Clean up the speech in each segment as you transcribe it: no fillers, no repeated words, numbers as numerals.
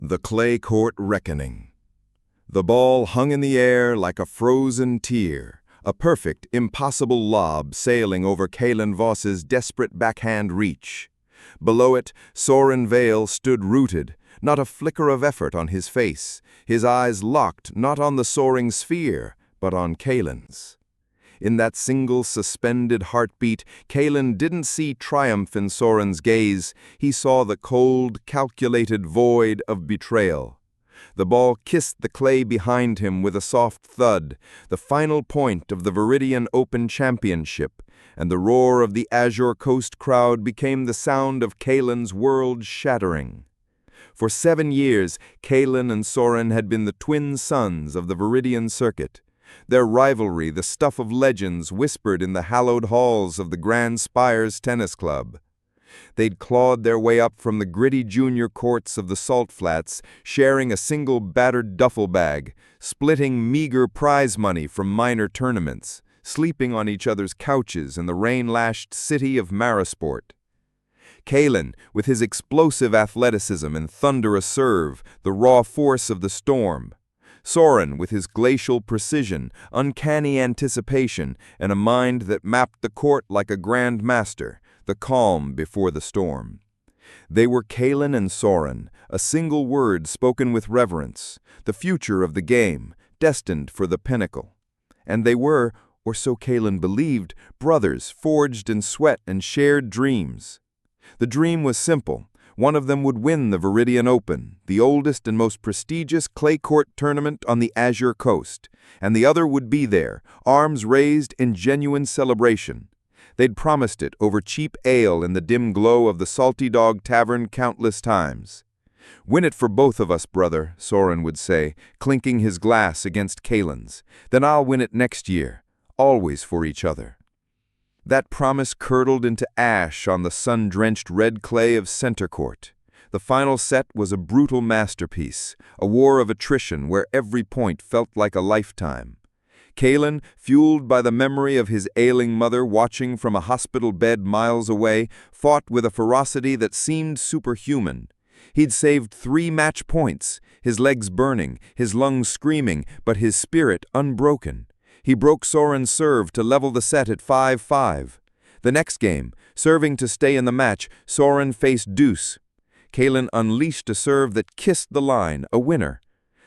The clay court reckoning. The ball hung in the air like a frozen tear, a perfect, impossible lob sailing over Kalen Voss's desperate backhand reach. Below it, Soren Vale stood rooted, not a flicker of effort on his face, his eyes locked not on the soaring sphere, but on Kalen's. In that single suspended heartbeat, Kalen didn't see triumph in Soren's gaze. He saw the cold, calculated void of betrayal. The ball kissed the clay behind him with a soft thud, the final point of the Viridian Open Championship, and the roar of the Azure Coast crowd became the sound of Kalen's world-shattering. For 7 years, Kalen and Soren had been the twin sons of the Viridian circuit. Their rivalry, the stuff of legends whispered in the hallowed halls of the Grand Spires Tennis Club. They'd clawed their way up from the gritty junior courts of the Salt Flats, sharing a single battered duffel bag, splitting meager prize money from minor tournaments, sleeping on each other's couches in the rain-lashed city of Marisport. Kalen, with his explosive athleticism and thunderous serve, the raw force of the storm. Soren, with his glacial precision, uncanny anticipation, and a mind that mapped the court like a grand master, the calm before the storm. They were Kalen and Soren, a single word spoken with reverence, the future of the game, destined for the pinnacle. And they were, or so Kalen believed, brothers forged in sweat and shared dreams. The dream was simple. One of them would win the Viridian Open, the oldest and most prestigious clay court tournament on the Azure Coast, and the other would be there, arms raised in genuine celebration. They'd promised it over cheap ale in the dim glow of the Salty Dog Tavern countless times. "Win it for both of us, brother," Soren would say, clinking his glass against Kalen's. "Then I'll win it next year, always for each other." That promise curdled into ash on the sun-drenched red clay of center court. The final set was a brutal masterpiece, a war of attrition where every point felt like a lifetime. Kalen, fueled by the memory of his ailing mother watching from a hospital bed miles away, fought with a ferocity that seemed superhuman. He'd saved 3 match points, his legs burning, his lungs screaming, but his spirit unbroken. He broke Soren's serve to level the set at 5-5. The next game, serving to stay in the match, Soren faced deuce. Kalen unleashed a serve that kissed the line, a winner.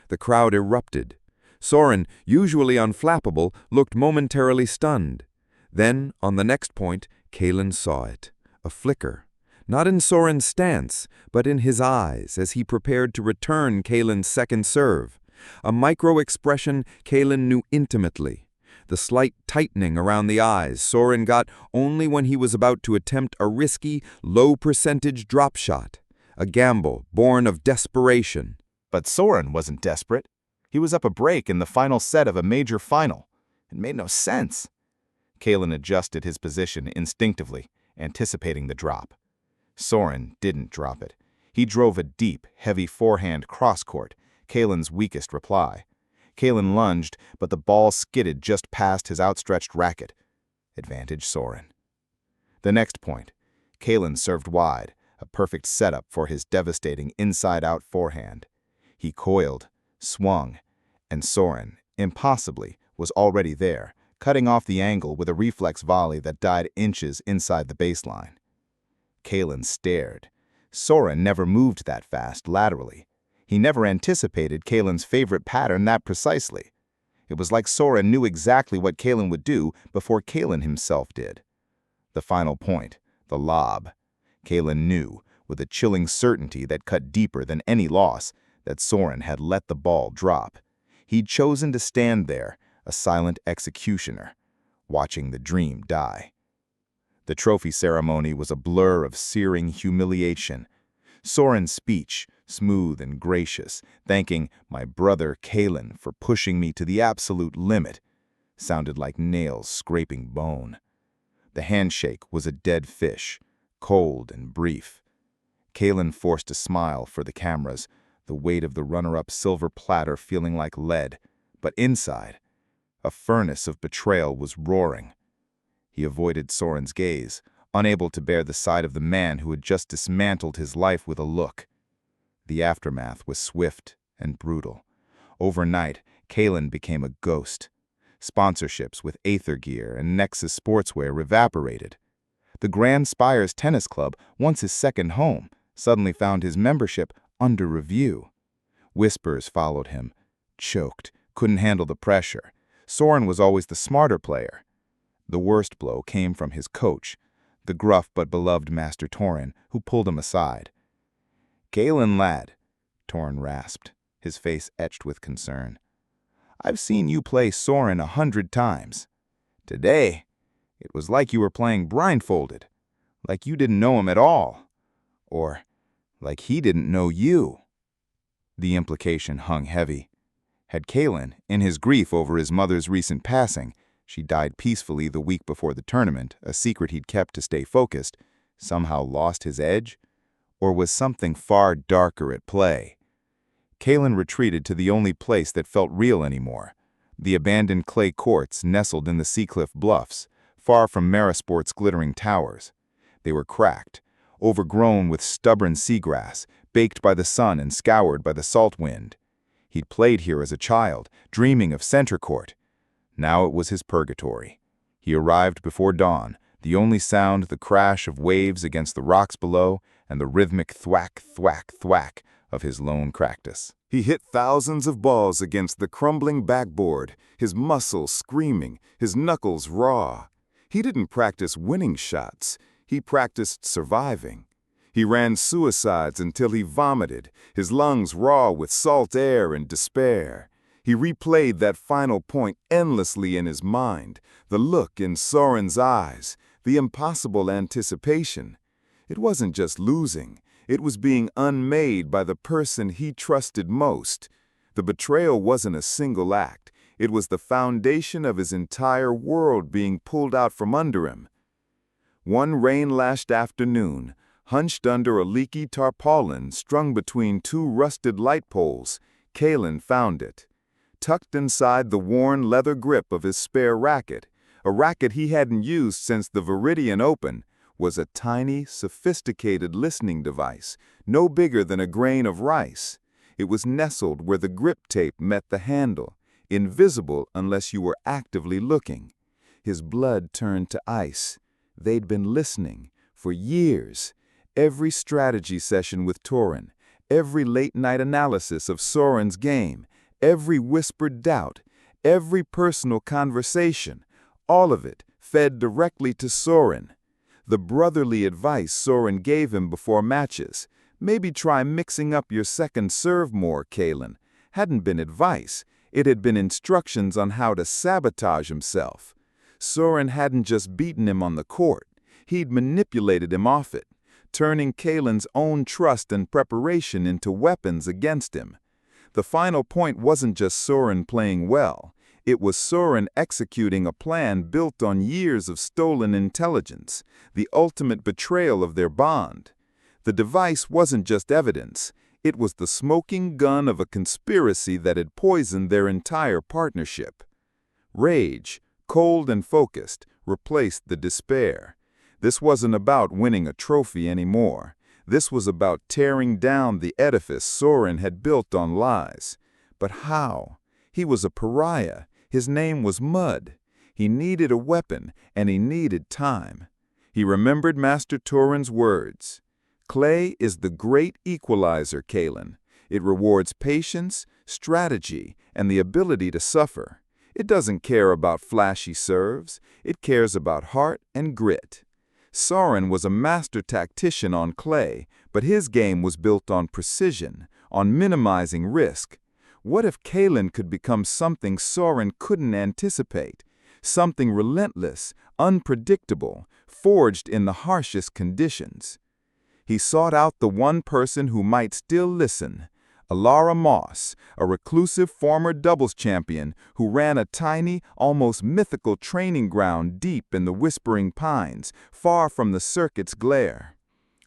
The crowd erupted. Soren, usually unflappable, looked momentarily stunned. Then, on the next point, Kalen saw it. A flicker. Not in Soren's stance, but in his eyes as he prepared to return Kalen's second serve. A micro-expression Kalen knew intimately. The slight tightening around the eyes Soren got only when he was about to attempt a risky, low-percentage drop shot. A gamble born of desperation. But Soren wasn't desperate. He was up a break in the final set of a major final. It made no sense. Kalen adjusted his position instinctively, anticipating the drop. Soren didn't drop it. He drove a deep, heavy forehand cross-court, Kalen's weakest reply. Kalen lunged, but the ball skidded just past his outstretched racket. Advantage Soren. The next point, Kalen served wide, a perfect setup for his devastating inside-out forehand. He coiled, swung, and Soren, impossibly, was already there, cutting off the angle with a reflex volley that died inches inside the baseline. Kalen stared. Soren never moved that fast laterally. He never anticipated Kalen's favorite pattern that precisely. It was like Soren knew exactly what Kalen would do before Kalen himself did. The final point, the lob. Kalen knew, with a chilling certainty that cut deeper than any loss, that Soren had let the ball drop. He'd chosen to stand there, a silent executioner, watching the dream die. The trophy ceremony was a blur of searing humiliation. Soren's speech, smooth and gracious, thanking my brother Kalen for pushing me to the absolute limit, sounded like nails scraping bone. The handshake was a dead fish, cold and brief. Kalen forced a smile for the cameras, the weight of the runner-up silver platter feeling like lead, but inside, a furnace of betrayal was roaring. He avoided Soren's gaze, unable to bear the sight of the man who had just dismantled his life with a look. The aftermath was swift and brutal. Overnight, Kalen became a ghost. Sponsorships with Aether Gear and Nexus Sportswear evaporated. The Grand Spires Tennis Club, once his second home, suddenly found his membership under review. Whispers followed him. Choked, couldn't handle the pressure. Soren was always the smarter player. The worst blow came from his coach, the gruff but beloved Master Torin, who pulled him aside. "Kalen, lad," Torin rasped, his face etched with concern. "I've seen you play Soren 100 times. Today, it was like you were playing blindfolded, like you didn't know him at all, or like he didn't know you." The implication hung heavy. Had Kalen, in his grief over his mother's recent passing, she died peacefully the week before the tournament, a secret he'd kept to stay focused, somehow lost his edge? Or was something far darker at play? Kalen retreated to the only place that felt real anymore, the abandoned clay courts nestled in the Seacliff Bluffs, far from Marisport's glittering towers. They were cracked, overgrown with stubborn seagrass, baked by the sun and scoured by the salt wind. He'd played here as a child, dreaming of center court. Now it was his purgatory. He arrived before dawn, the only sound the crash of waves against the rocks below and the rhythmic thwack, thwack, thwack of his lone cactus. He hit thousands of balls against the crumbling backboard, his muscles screaming, his knuckles raw. He didn't practice winning shots. He practiced surviving. He ran suicides until he vomited, his lungs raw with salt air and despair. He replayed that final point endlessly in his mind, the look in Soren's eyes, the impossible anticipation. It wasn't just losing. It was being unmade by the person he trusted most. The betrayal wasn't a single act. It was the foundation of his entire world being pulled out from under him. One rain-lashed afternoon, hunched under a leaky tarpaulin strung between two rusted light poles, Kalen found it. Tucked inside the worn leather grip of his spare racket, a racket he hadn't used since the Viridian Open, was a tiny, sophisticated listening device, no bigger than a grain of rice. It was nestled where the grip tape met the handle, invisible unless you were actively looking. His blood turned to ice. They'd been listening for years. Every strategy session with Torin, every late-night analysis of Soren's game, every whispered doubt, every personal conversation, all of it fed directly to Soren. The brotherly advice Soren gave him before matches, maybe try mixing up your second serve more, Kalen, hadn't been advice. It had been instructions on how to sabotage himself. Soren hadn't just beaten him on the court. He'd manipulated him off it, turning Kalen's own trust and preparation into weapons against him. The final point wasn't just Soren playing well. It was Soren executing a plan built on years of stolen intelligence, the ultimate betrayal of their bond. The device wasn't just evidence. It was the smoking gun of a conspiracy that had poisoned their entire partnership. Rage, cold and focused, replaced the despair. This wasn't about winning a trophy anymore. This was about tearing down the edifice Soren had built on lies. But how? He was a pariah. His name was Mud. He needed a weapon, and he needed time. He remembered Master Torin's words. Clay is the great equalizer, Kalen. It rewards patience, strategy, and the ability to suffer. It doesn't care about flashy serves. It cares about heart and grit. Soren was a master tactician on clay, but his game was built on precision, on minimizing risk. What if Kalen could become something Soren couldn't anticipate? Something relentless, unpredictable, forged in the harshest conditions. He sought out the one person who might still listen. Alara Moss, a reclusive former doubles champion who ran a tiny, almost mythical training ground deep in the Whispering Pines, far from the circuit's glare.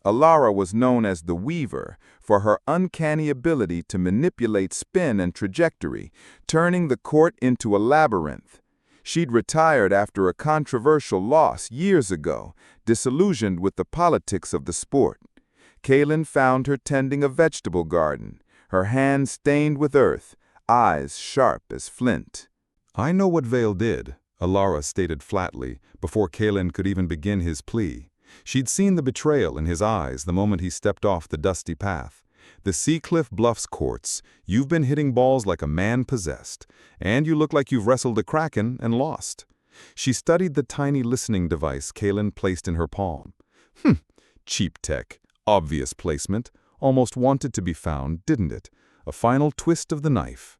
Alara was known as the Weaver for her uncanny ability to manipulate spin and trajectory, turning the court into a labyrinth. She'd retired after a controversial loss years ago, disillusioned with the politics of the sport. Kaylin found her tending a vegetable garden, her hands stained with earth, eyes sharp as flint. "I know what Vale did," Alara stated flatly, before Kaylin could even begin his plea. She'd seen the betrayal in his eyes the moment he stepped off the dusty path. "The Seacliff Bluffs courts, you've been hitting balls like a man possessed, and you look like you've wrestled a kraken and lost." She studied the tiny listening device Kaylin placed in her palm. Cheap tech, obvious placement, almost wanted to be found, didn't it? A final twist of the knife.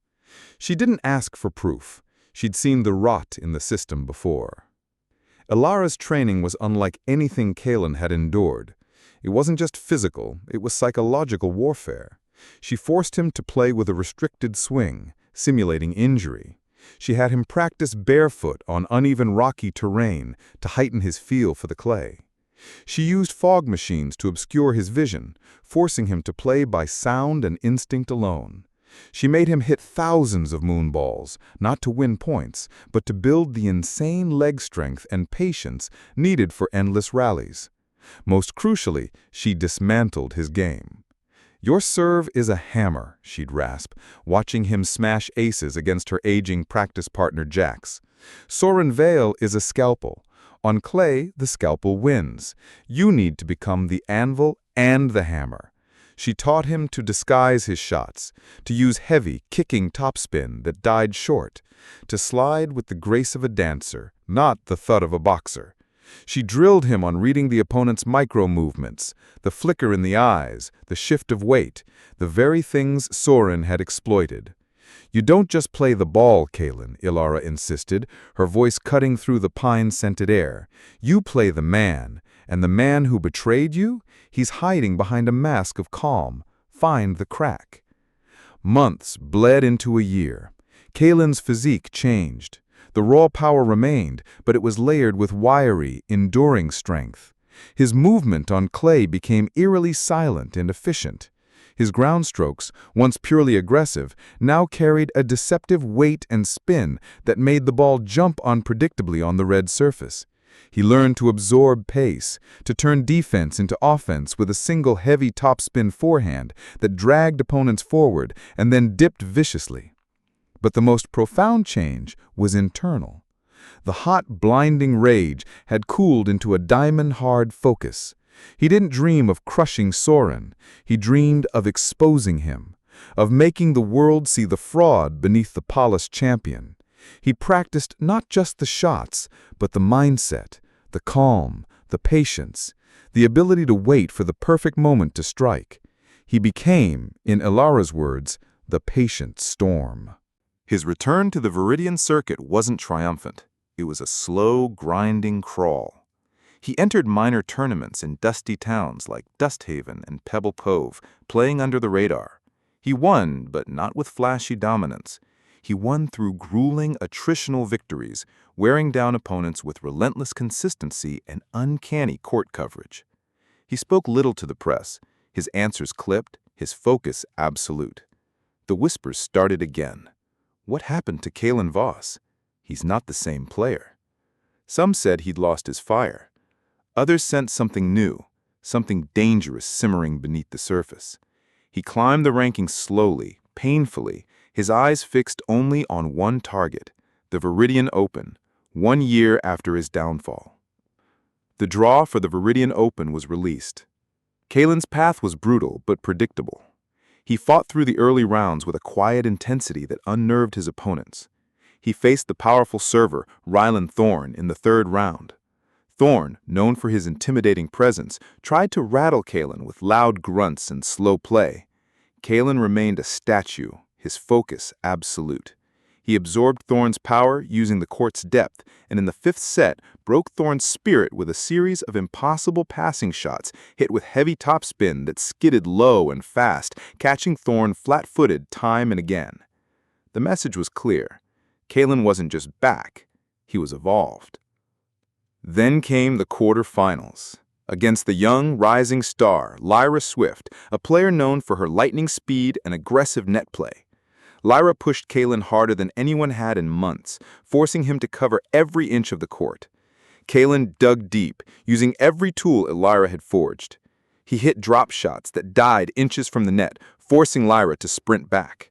She didn't ask for proof. She'd seen the rot in the system before. Alara's training was unlike anything Kaylin had endured. It wasn't just physical, it was psychological warfare. She forced him to play with a restricted swing, simulating injury. She had him practice barefoot on uneven rocky terrain to heighten his feel for the clay. She used fog machines to obscure his vision, forcing him to play by sound and instinct alone. She made him hit thousands of moonballs, not to win points, but to build the insane leg strength and patience needed for endless rallies. Most crucially, she dismantled his game. "Your serve is a hammer," she'd rasp, watching him smash aces against her aging practice partner jacks. "Soren Vale is a scalpel. On clay, the scalpel wins. You need to become the anvil and the hammer." She taught him to disguise his shots, to use heavy, kicking topspin that died short, to slide with the grace of a dancer, not the thud of a boxer. She drilled him on reading the opponent's micro-movements, the flicker in the eyes, the shift of weight, the very things Soren had exploited. "You don't just play the ball, Kaylin," Alara insisted, her voice cutting through the pine-scented air. "You play the man, and the man who betrayed you, he's hiding behind a mask of calm. Find the crack." Months bled into a year. Kaylin's physique changed. The raw power remained, but it was layered with wiry, enduring strength. His movement on clay became eerily silent and efficient. His ground strokes, once purely aggressive, now carried a deceptive weight and spin that made the ball jump unpredictably on the red surface. He learned to absorb pace, to turn defense into offense with a single heavy topspin forehand that dragged opponents forward and then dipped viciously. But the most profound change was internal. The hot, blinding rage had cooled into a diamond-hard focus. He didn't dream of crushing Soren. He dreamed of exposing him, of making the world see the fraud beneath the polished champion. He practiced not just the shots, but the mindset, the calm, the patience, the ability to wait for the perfect moment to strike. He became, in Alara's words, the patient storm. His return to the Viridian circuit wasn't triumphant. It was a slow, grinding crawl. He entered minor tournaments in dusty towns like Dusthaven and Pebble Cove, playing under the radar. He won, but not with flashy dominance. He won through grueling attritional victories, wearing down opponents with relentless consistency and uncanny court coverage. He spoke little to the press, his answers clipped, his focus absolute. The whispers started again. What happened to Kaylin Voss? He's not the same player. Some said he'd lost his fire. Others sensed something new, something dangerous simmering beneath the surface. He climbed the rankings slowly, painfully, his eyes fixed only on one target, the Viridian Open, 1 year after his downfall. The draw for the Viridian Open was released. Kaylin's path was brutal but predictable. He fought through the early rounds with a quiet intensity that unnerved his opponents. He faced the powerful server, Rylan Thorne, in the 3rd round. Thorne, known for his intimidating presence, tried to rattle Kaylin with loud grunts and slow play. Kaylin remained a statue, his focus absolute. He absorbed Thorne's power using the court's depth, and in the 5th set, broke Thorne's spirit with a series of impossible passing shots hit with heavy topspin that skidded low and fast, catching Thorne flat-footed time and again. The message was clear. Kaylin wasn't just back, he was evolved. Then came the quarterfinals. Against the young, rising star, Lyra Swift, a player known for her lightning speed and aggressive net play. Lyra pushed Kaylin harder than anyone had in months, forcing him to cover every inch of the court. Kaylin dug deep, using every tool Lyra had forged. He hit drop shots that died inches from the net, forcing Lyra to sprint back.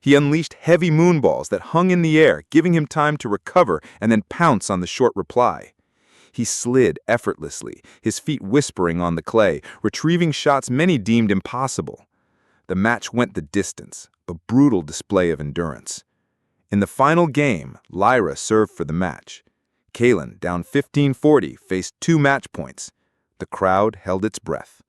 He unleashed heavy moonballs that hung in the air, giving him time to recover and then pounce on the short reply. He slid effortlessly, his feet whispering on the clay, retrieving shots many deemed impossible. The match went the distance, a brutal display of endurance. In the final game, Lyra served for the match. Kaylin, down 15-40, faced 2 match points. The crowd held its breath.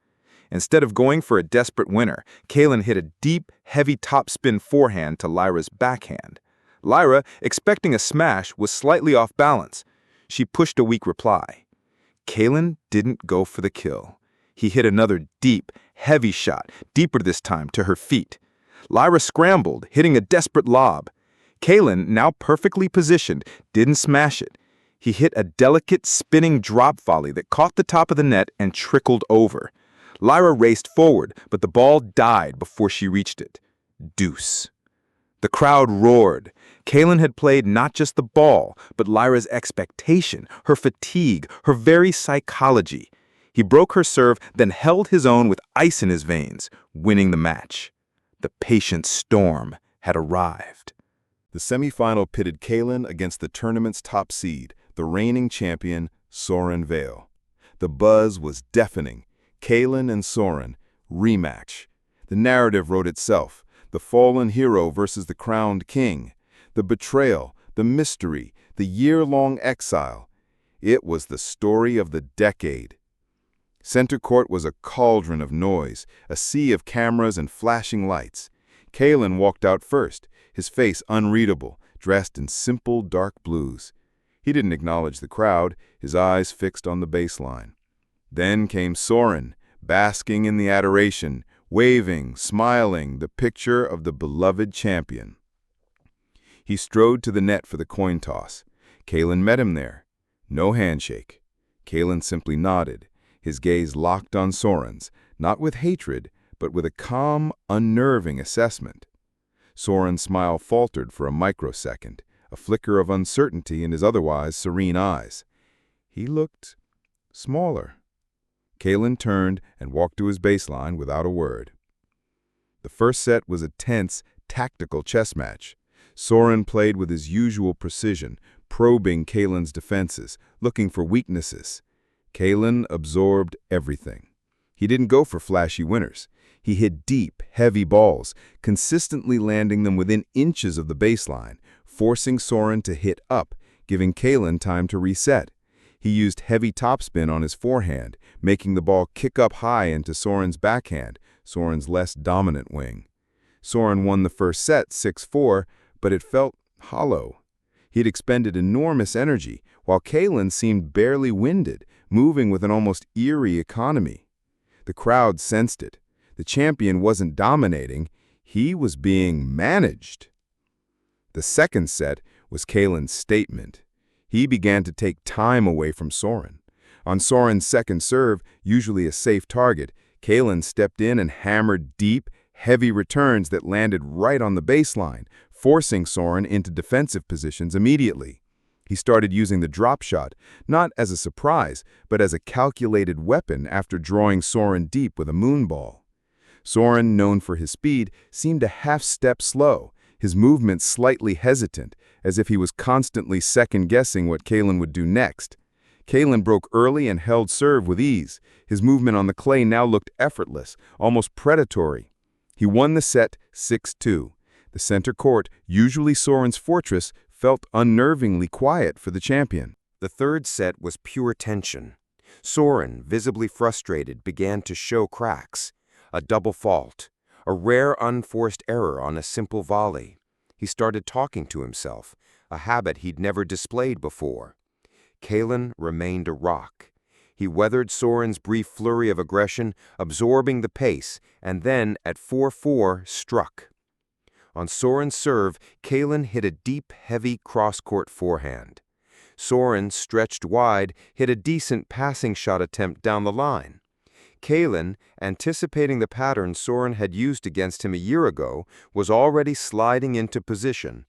Instead of going for a desperate winner, Kaylin hit a deep, heavy topspin forehand to Lyra's backhand. Lyra, expecting a smash, was slightly off balance. She pushed a weak reply. Kaylin didn't go for the kill. He hit another deep, heavy shot, deeper this time, to her feet. Lyra scrambled, hitting a desperate lob. Kaylin, now perfectly positioned, didn't smash it. He hit a delicate, spinning drop volley that caught the top of the net and trickled over. Lyra raced forward, but the ball died before she reached it. Deuce. The crowd roared. Kaylin had played not just the ball, but Lyra's expectation, her fatigue, her very psychology. He broke her serve, then held his own with ice in his veins, winning the match. The patient storm had arrived. The semifinal pitted Kaylin against the tournament's top seed, the reigning champion, Soren Vale. The buzz was deafening. Kaylin and Soren, rematch. The narrative wrote itself. The fallen hero versus the crowned king. The betrayal, the mystery, the year-long exile. It was the story of the decade. Center court was a cauldron of noise, a sea of cameras and flashing lights. Kaylin walked out first, his face unreadable, dressed in simple dark blues. He didn't acknowledge the crowd, his eyes fixed on the baseline. Then came Soren, basking in the adoration, waving, smiling, the picture of the beloved champion. He strode to the net for the coin toss. Kaylin met him there. No handshake. Kaylin simply nodded, his gaze locked on Soren's, not with hatred, but with a calm, unnerving assessment. Soren's smile faltered for a microsecond, a flicker of uncertainty in his otherwise serene eyes. He looked smaller. Kaylin turned and walked to his baseline without a word. The first set was a tense, tactical chess match. Soren played with his usual precision, probing Kaylin's defenses, looking for weaknesses. Kaylin absorbed everything. He didn't go for flashy winners. He hit deep, heavy balls, consistently landing them within inches of the baseline, forcing Soren to hit up, giving Kaylin time to reset. He used heavy topspin on his forehand, making the ball kick up high into Soren's backhand, Soren's less dominant wing. Soren won the first set 6-4, but it felt hollow. He'd expended enormous energy, while Kaylin seemed barely winded, moving with an almost eerie economy. The crowd sensed it. The champion wasn't dominating, he was being managed. The second set was Kaylin's statement. He began to take time away from Soren. On Soren's second serve, usually a safe target, Kaylin stepped in and hammered deep, heavy returns that landed right on the baseline, forcing Soren into defensive positions immediately. He started using the drop shot, not as a surprise, but as a calculated weapon after drawing Soren deep with a moonball. Soren, known for his speed, seemed a half-step slow, his movements slightly hesitant, as if he was constantly second-guessing what Kaylin would do next. Kaylin broke early and held serve with ease. His movement on the clay now looked effortless, almost predatory. He won the set 6-2. The center court, usually Soren's fortress, felt unnervingly quiet for the champion. The third set was pure tension. Soren, visibly frustrated, began to show cracks. A double fault. A rare unforced error on a simple volley. He started talking to himself, a habit he'd never displayed before. Kaylin remained a rock. He weathered Soren's brief flurry of aggression, absorbing the pace, and then, at 4-4, struck. On Soren's serve, Kaylin hit a deep, heavy cross-court forehand. Soren, stretched wide, hit a decent passing shot attempt down the line. Kaylin, anticipating the pattern Soren had used against him a year ago, was already sliding into position.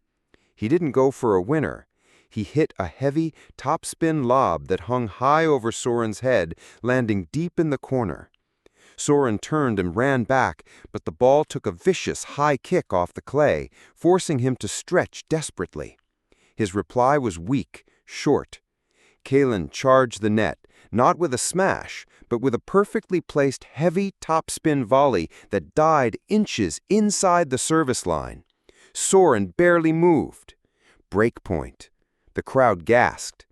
He didn't go for a winner. He hit a heavy, topspin lob that hung high over Soren's head, landing deep in the corner. Soren turned and ran back, but the ball took a vicious high kick off the clay, forcing him to stretch desperately. His reply was weak, short. Kalen charged the net, not with a smash, but with a perfectly placed heavy topspin volley that died inches inside the service line. Soren barely moved. Break point. The crowd gasped.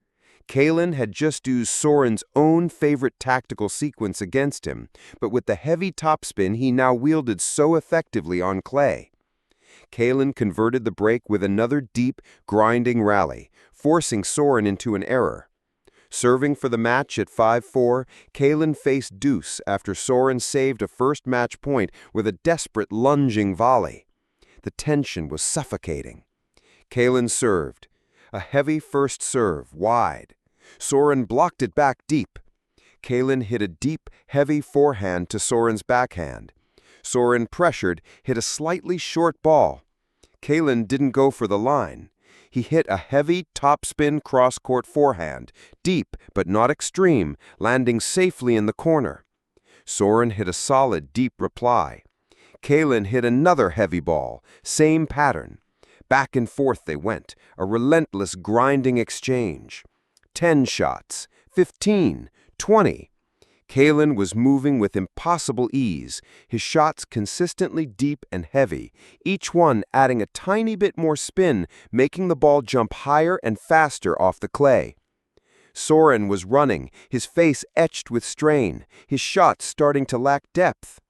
Kalen had just used Soren's own favorite tactical sequence against him, but with the heavy topspin he now wielded so effectively on clay. Kalen converted the break with another deep, grinding rally, forcing Soren into an error. Serving for the match at 5-4, Kalen faced deuce after Soren saved a first match point with a desperate lunging volley. The tension was suffocating. Kalen served. A heavy first serve, wide. Soren blocked it back deep. Kalen hit a deep, heavy forehand to Soren's backhand. Soren pressured, hit a slightly short ball. Kalen didn't go for the line. He hit a heavy topspin cross-court forehand, deep but not extreme, landing safely in the corner. Soren hit a solid, deep reply. Kalen hit another heavy ball, same pattern. Back and forth they went, a relentless grinding exchange. 10 shots, 15, 20. Kalen was moving with impossible ease, his shots consistently deep and heavy, each one adding a tiny bit more spin, making the ball jump higher and faster off the clay. Soren was running, his face etched with strain, his shots starting to lack depth.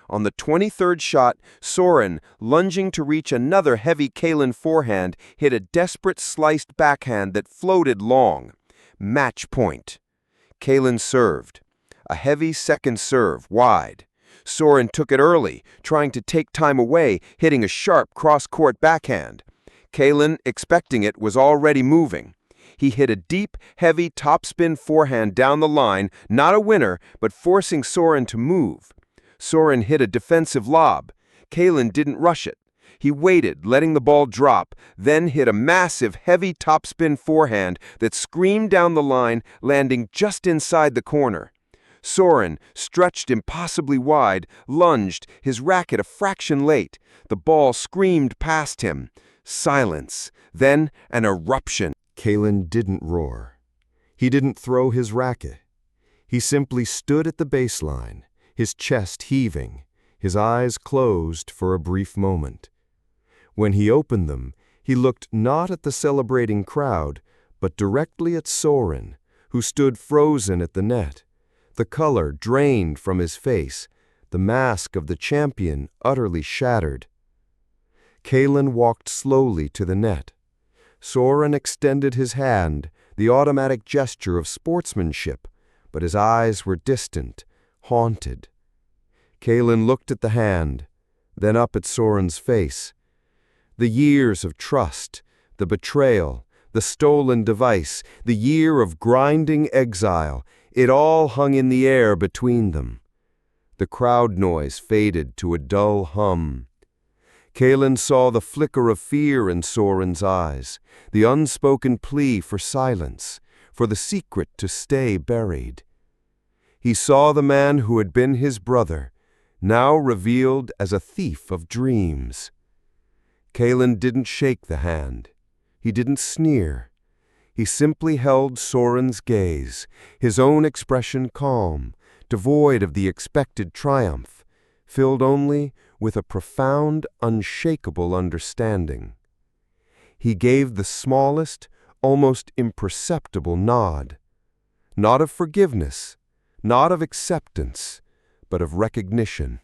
On the 23rd shot, Soren, lunging to reach another heavy Kalen forehand, hit a desperate sliced backhand that floated long. Match point. Kalen served. A heavy second serve, wide. Soren took it early, trying to take time away, hitting a sharp cross-court backhand. Kalen, expecting it, was already moving. He hit a deep, heavy topspin forehand down the line, not a winner, but forcing Soren to move. Soren hit a defensive lob. Kalen didn't rush it. He waited, letting the ball drop, then hit a massive, heavy topspin forehand that screamed down the line, landing just inside the corner. Soren, stretched impossibly wide, lunged, his racket a fraction late. The ball screamed past him. Silence. Then an eruption. Kalen didn't roar. He didn't throw his racket. He simply stood at the baseline, his chest heaving, his eyes closed for a brief moment. When he opened them, he looked not at the celebrating crowd, but directly at Soren, who stood frozen at the net. The color drained from his face, the mask of the champion utterly shattered. Kalen walked slowly to the net. Soren extended his hand, the automatic gesture of sportsmanship, but his eyes were distant, haunted. Kalen looked at the hand, then up at Soren's face. The years of trust, the betrayal, the stolen device, the year of grinding exile, it all hung in the air between them. The crowd noise faded to a dull hum. Kalen saw the flicker of fear in Soren's eyes, the unspoken plea for silence, for the secret to stay buried. He saw the man who had been his brother, now revealed as a thief of dreams. Kalen didn't shake the hand. He didn't sneer. He simply held Soren's gaze, his own expression calm, devoid of the expected triumph, filled only with a profound, unshakable understanding. He gave the smallest, almost imperceptible nod, not of forgiveness, not of acceptance, but of recognition.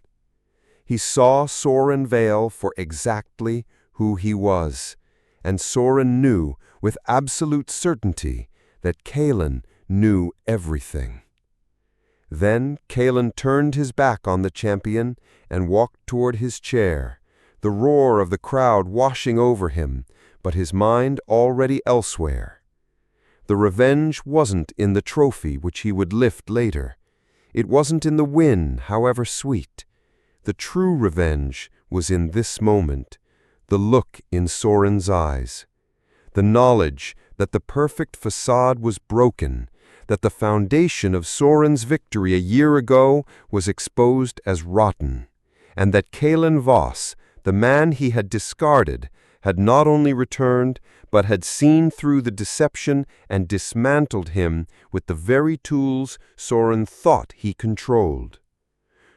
He saw Soren Vale for exactly who he was, and Soren knew with absolute certainty that Kalen knew everything. Then Kalen turned his back on the champion and walked toward his chair, the roar of the crowd washing over him, but his mind already elsewhere. The revenge wasn't in the trophy which he would lift later. It wasn't in the win, however sweet. The true revenge was in this moment, the look in Soren's eyes, the knowledge that the perfect facade was broken, that the foundation of Soren's victory a year ago was exposed as rotten, and that Kalen Voss, the man he had discarded, had not only returned, but had seen through the deception and dismantled him with the very tools Soren thought he controlled.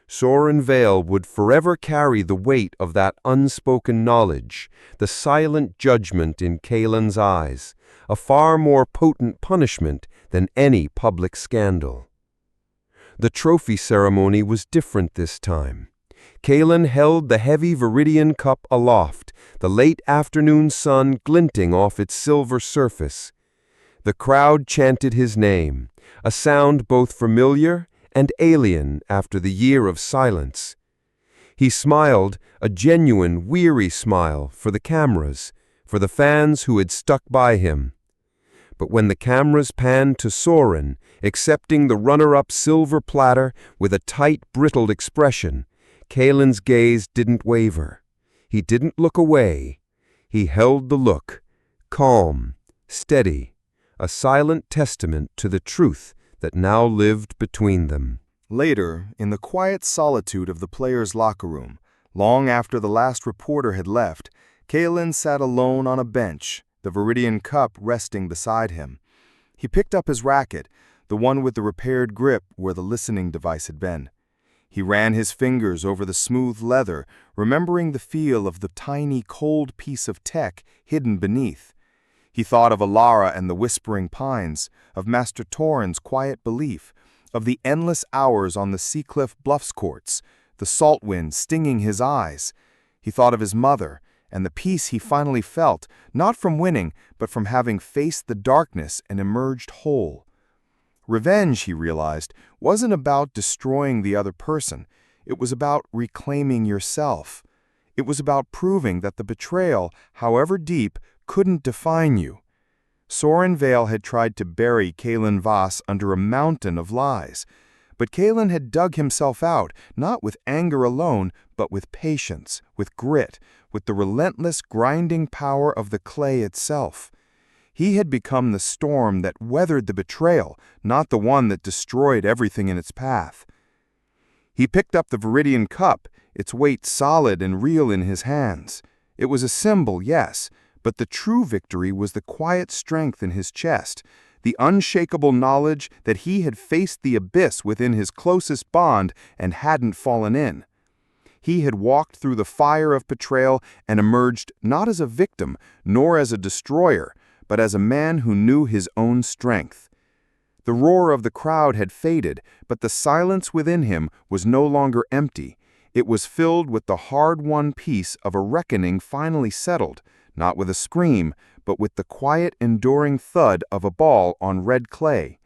Soren Vale would forever carry the weight of that unspoken knowledge, the silent judgment in Kalen's eyes, a far more potent punishment than any public scandal. The trophy ceremony was different this time. Kalen held the heavy Viridian cup aloft, the late afternoon sun glinting off its silver surface. The crowd chanted his name, a sound both familiar and alien after the year of silence. He smiled, a genuine, weary smile, for the cameras, for the fans who had stuck by him. But when the cameras panned to Soren, accepting the runner-up silver platter with a tight, brittled expression, Kalen's gaze didn't waver. He didn't look away. He held the look, calm, steady, a silent testament to the truth that now lived between them. Later, in the quiet solitude of the players' locker room, long after the last reporter had left, Kalen sat alone on a bench, the Viridian cup resting beside him. He picked up his racket, the one with the repaired grip where the listening device had been. He ran his fingers over the smooth leather, remembering the feel of the tiny, cold piece of tech hidden beneath. He thought of Alara and the whispering pines, of Master Torin's quiet belief, of the endless hours on the Seacliff Bluffs courts, the salt wind stinging his eyes. He thought of his mother, and the peace he finally felt, not from winning, but from having faced the darkness and emerged whole. Revenge, he realized, wasn't about destroying the other person. It was about reclaiming yourself. It was about proving that the betrayal, however deep, couldn't define you. Soren Vale had tried to bury Kalen Voss under a mountain of lies. But Kalen had dug himself out, not with anger alone, but with patience, with grit, with the relentless grinding power of the clay itself. He had become the storm that weathered the betrayal, not the one that destroyed everything in its path. He picked up the Viridian cup, its weight solid and real in his hands. It was a symbol, yes, but the true victory was the quiet strength in his chest, the unshakable knowledge that he had faced the abyss within his closest bond and hadn't fallen in. He had walked through the fire of betrayal and emerged not as a victim, nor as a destroyer, but as a man who knew his own strength. The roar of the crowd had faded, but the silence within him was no longer empty. It was filled with the hard-won peace of a reckoning finally settled, not with a scream, but with the quiet, enduring thud of a ball on red clay.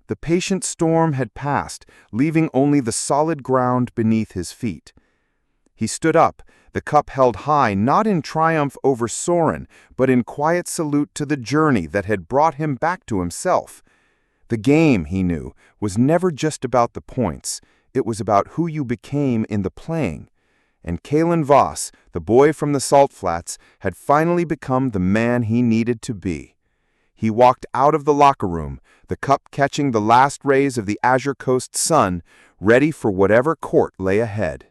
The patient storm had passed, leaving only the solid ground beneath his feet. He stood up, the cup held high not in triumph over Soren, but in quiet salute to the journey that had brought him back to himself. The game, he knew, was never just about the points. It was about who you became in the playing. And Kalen Voss, the boy from the Salt Flats, had finally become the man he needed to be. He walked out of the locker room, the cup catching the last rays of the Azure Coast sun, ready for whatever court lay ahead.